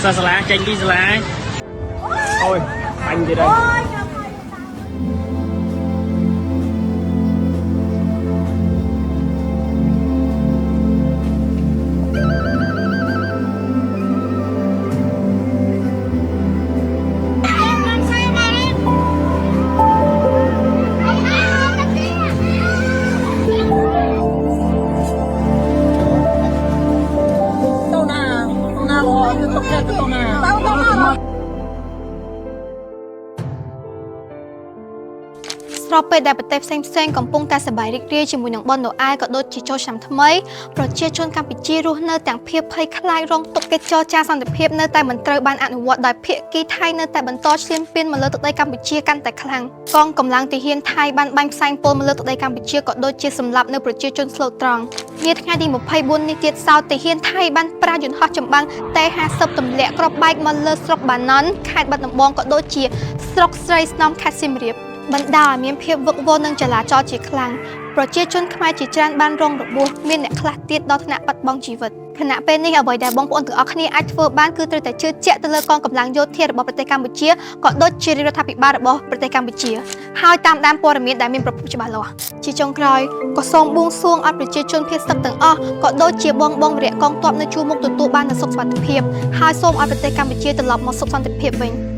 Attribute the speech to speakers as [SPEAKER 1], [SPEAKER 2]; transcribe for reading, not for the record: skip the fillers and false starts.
[SPEAKER 1] សាលាចេញពីសាលាអូយបាញ់ទៀតហើយ
[SPEAKER 2] ស្របពេលដែលប្រទេសផ្សេងៗកំពុងតែសប្បាយរីករាយជាមួយនឹងបុណ្យណូអែលក៏ដូចជាចូលឆ្នាំថ្មីប្រជាជនកម្ពុជារស់នៅទាំងភាពភ័យខ្លាចរងទុក្ខកិច្ចចរចាសន្តិភាពនៅតែមិនត្រូវបានអនុវត្តដោយភាគីថៃនៅតែបន្តឈ្លានពានមកលើទឹកដីកម្ពុជាកាន់តែខ្លាំងកងកម្លាំងទាហានថៃបានបាញ់ផ្សែងពុលមកលើទឹកដីកម្ពុជាក៏ដូចជាសម្លាប់នៅប្រជាជនស្លូតត្រង់នាថ្ងៃទី24នេះទៀតសោតទាហានថៃបានប្រើយន្តហោះចម្បាំងT-50ទម្លាក់គ្រាប់បែកមកលើស្រុកបាណន់ខេត្តបាត់ដំបងក៏ដូចជាស្រុកស្រីស្នំខេត្តសៀមរាបបណ្ដាឲ្យមានភាពវឹកវរនិងចលាចលជាខ្លាំងប្រជាជនខ្មែរជាច្រើនបានរងរបួសមានអ្នកខ្លះទៀតដល់ថ្នាក់បាត់បង់ជីវិតខណៈពេលនេះអ្វីដែលបងប្អូនទាំងអស់គ្នាអាចធ្វើបានគឺត្រូវតែជឿជាក់ទៅលើកងកម្លាំងយោធារបស់ប្រទេសកម្ពុជាក៏ដូចជារដ្ឋាភិបាលរបស់ប្រទេសកម្ពុជាហើយតាមដានព័ត៌មានដែលមានប្រភពច្បាស់លាស់ជាចុងក្រោយក៏សូមបួងសួងឲ្យប្រជាជនភៀសទឹកទាំងអស់ក៏ដូចជាបងវរៈកងទ័ពនៅជួរមុខទទួលបាននូវសុខសន្តិភាពហើយសូមឲ្យប្រទេសកម្ពុជាត្រឡប់មកសុខសន្តិភាពវិញ